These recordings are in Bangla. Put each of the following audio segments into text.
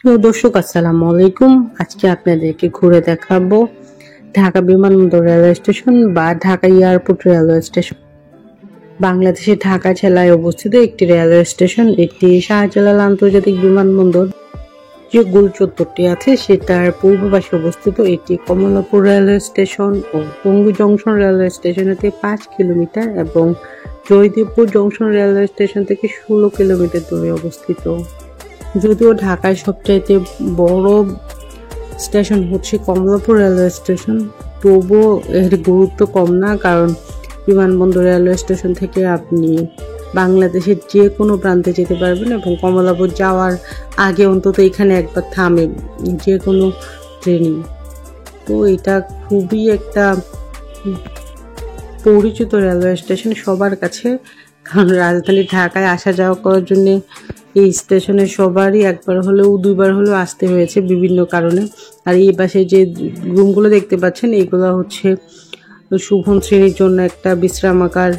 প্রিয় দর্শক, আসসালামু আলাইকুম। আজকে আপনাদেরকে ঘুরে দেখাবো ঢাকা বিমানবন্দর রেলওয়ে স্টেশন বা ঢাকা এয়ারপোর্ট রেলওয়ে স্টেশন। বাংলাদেশের ঢাকা জেলায় অবস্থিত একটি রেলওয়ে স্টেশন। এটি শাহজালাল আন্তর্জাতিক বিমানবন্দর যে গোল চত্বরটি আছে সেটার পূর্ব পাশে অবস্থিত। এটি কমলাপুর রেলওয়ে স্টেশন ও টঙ্গী জংশন রেলওয়ে স্টেশন থেকে 5 কিলোমিটার এবং জয়দেবপুর জংশন রেলওয়ে স্টেশন থেকে 16 কিলোমিটার দূরে অবস্থিত। যদিও ঢাকায় সবচাইতে বড় স্টেশন হচ্ছে কমলাপুর রেলওয়ে স্টেশন, তবুও এর গুরুত্ব কম না, কারণ বিমানবন্দর রেলওয়ে স্টেশন থেকে আপনি বাংলাদেশের যে কোনো প্রান্তে যেতে পারবেন এবং কমলাপুর যাওয়ার আগে অন্তত এখানে একবার থামে যে কোনো ট্রেনিং। তো এটা খুবই একটা পরিচিত রেলওয়ে স্টেশন সবার কাছে, কারণ রাজধানী ঢাকায় আসা যাওয়া করার জন্য এই স্টেশনে সবারই একবার হলেও দুইবার হলেও আসতে হয়েছে বিভিন্ন কারণে। আর এই পাশে যে রুমগুলো দেখতে পাচ্ছেন এগুলো হচ্ছে শুভন শ্রেণীর জন্য একটা বিশ্রামাগার,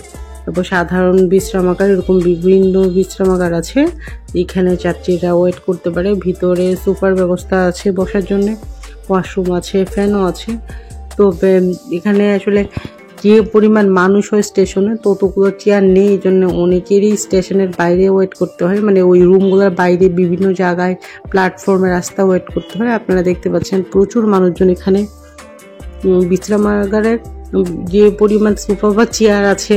তারপর সাধারণ বিশ্রামাগার, এরকম বিভিন্ন বিশ্রামাগার আছে। এখানে যাত্রীরা ওয়েট করতে পারে। ভিতরে সোফার ব্যবস্থা আছে বসার জন্য, ওয়াশরুম আছে, ফ্যানও আছে। তো এখানে আসলে যে পরিমাণ মানুষ হয় স্টেশনে ততগুলো চেয়ার নেই, এই জন্য অনেকেরই স্টেশনের বাইরে ওয়েট করতে হয়, মানে ওই রুমগুলোর বাইরে বিভিন্ন জায়গায় প্ল্যাটফর্মে রাস্তা ওয়েট করতে হয়। আপনারা দেখতে পাচ্ছেন প্রচুর মানুষজন এখানে। বিশ্রামাগারের যে পরিমাণ সোফা বা চেয়ার আছে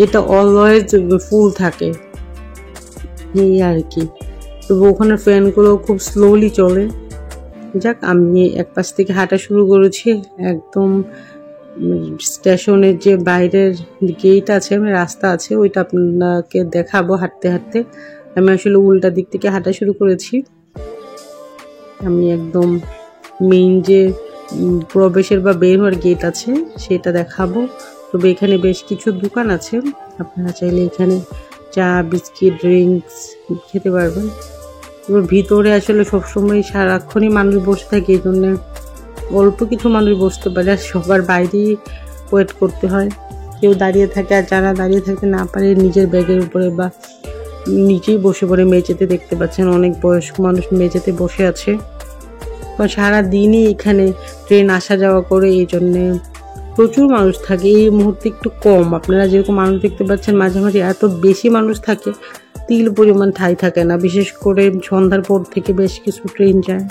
এটা অলওয়েজ ফুল থাকে, এই আর কি। তবে ওখানে ফ্যানগুলো খুব স্লোলি চলে। যাক, আমি এক পাশ থেকে হাঁটা শুরু করেছি। একদম স্টেশনের যে বাইরের গেট আছে, রাস্তা আছে, ওইটা আপনাকে দেখাবো হাঁটতে হাঁটতে। আমি আসলে উল্টা দিক থেকে হাঁটা শুরু করেছি। আমি একদম মেইন যে প্রবেশের বা বের হওয়ার গেট আছে সেটা দেখাবো। তবে এখানে বেশ কিছু দোকান আছে, আপনারা চাইলে এখানে চা, বিস্কিট, ড্রিঙ্কস খেতে পারবেন। তবে ভিতরে আসলে সবসময় সারাক্ষণই মানুষ বসে থাকে, এই জন্য অল্প কিছু মানুষ বসতে পারে, আর সবার বাইরেই ওয়েট করতে হয়। কেউ দাঁড়িয়ে থাকে, আর যারা দাঁড়িয়ে থাকতে না পারে নিজের ব্যাগের উপরে বা নিচেই বসে পড়ে মেঝেতে। দেখতে পাচ্ছেন অনেক বয়স্ক মানুষ মেঝেতে বসে আছে। সারা দিনই এখানে ট্রেন আসা যাওয়া করে, এই জন্যে প্রচুর মানুষ থাকে। এই মুহূর্তে একটু কম, আপনারা যেরকম মানুষ দেখতে পাচ্ছেন মাঝে মাঝে এত বেশি মানুষ থাকে তিল পরিমাণ ঠাঁই থাকে না, বিশেষ করে সন্ধ্যার পর থেকে বেশ কিছু ট্রেন যায়।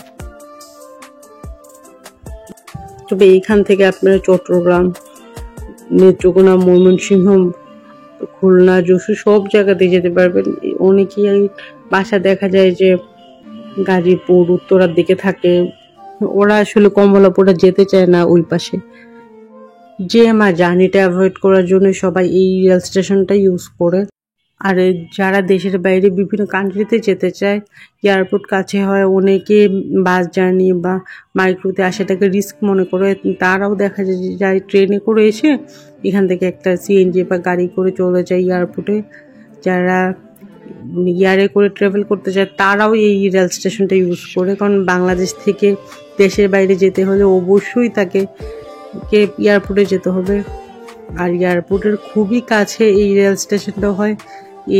তবে এইখান থেকে আপনারা চট্টগ্রাম, নেত্রকোনা, ময়মনসিংহ, খুলনা, যশোর সব জায়গাতে যেতে পারবেন। অনেকেই বাসা দেখা যায় যে গাজীপুর, উত্তরার দিকে থাকে, ওরা আসলে কমলাপুরে যেতে চায় না ওই পাশে। যে আমার জার্নিটা অ্যাভয়েড করার জন্য সবাই এই রেল স্টেশনটা ইউজ করে। আর যারা দেশের বাইরে বিভিন্ন কান্ট্রিতে যেতে চায়, এয়ারপোর্ট কাছে হয়, অনেকে বাস জার্নি বা মাইক্রোতে আসাটাকে রিস্ক মনে করে, তারাও দেখা যায় ট্রেনে করে এসে এখান থেকে একটা সিএনজি বা গাড়ি করে চলে যায় এয়ারপোর্টে। যারা এয়ারে করে ট্রাভেল করতে চায় তারাও এই রেল স্টেশনটা ইউজ করে, কারণ বাংলাদেশ থেকে দেশের বাইরে যেতে হলে অবশ্যই তাকে এয়ারপোর্টে যেতে হবে। আর এয়ারপোর্টের খুবই কাছে এই রেল স্টেশনটা হয়।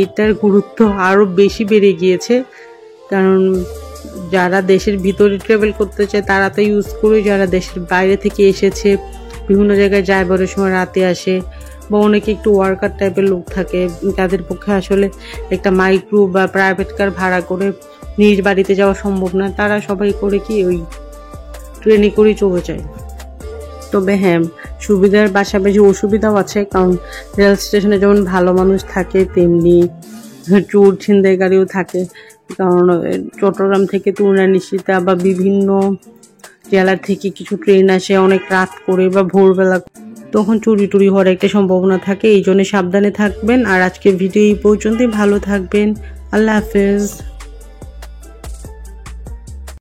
এটার গুরুত্ব আরও বেশি বেড়ে গিয়েছে, কারণ যারা দেশের ভিতরে ট্রাভেল করতে চায় তারা তো ইউজ করে, যারা দেশের বাইরে থেকে এসেছে বিভিন্ন জায়গায় যায়, বড় সময় রাতে আসে, বা অনেকে একটু ওয়ার্কার টাইপের লোক থাকে, তাদের পক্ষে আসলে একটা মাইক্রো বা প্রাইভেট কার ভাড়া করে নিজ বাড়িতে যাওয়া সম্ভব না, তারা সবাই করে কি ওই ট্রেনে করেই চলে যায়। তবে হ্যাঁ, সুবিধার পাশাপাশি অসুবিধাও আছে, কারণ রেল স্টেশনে যেমন ভালো মানুষ থাকে তেমনি চোর ছিনতাইকারীও থাকে। কারণ চট্টগ্রাম থেকে তুলনা নিশ্চিতা বা বিভিন্ন জেলা থেকে কিছু ট্রেন আসে অনেক রাত করে বা ভোরবেলা, তখন চুরি টুরি হওয়ার একটা সম্ভাবনা থাকে। এই জন্য সাবধানে থাকবেন। আর আজকের ভিডিও এই পর্যন্তই, ভালো থাকবেন, আল্লাহ হাফেজ।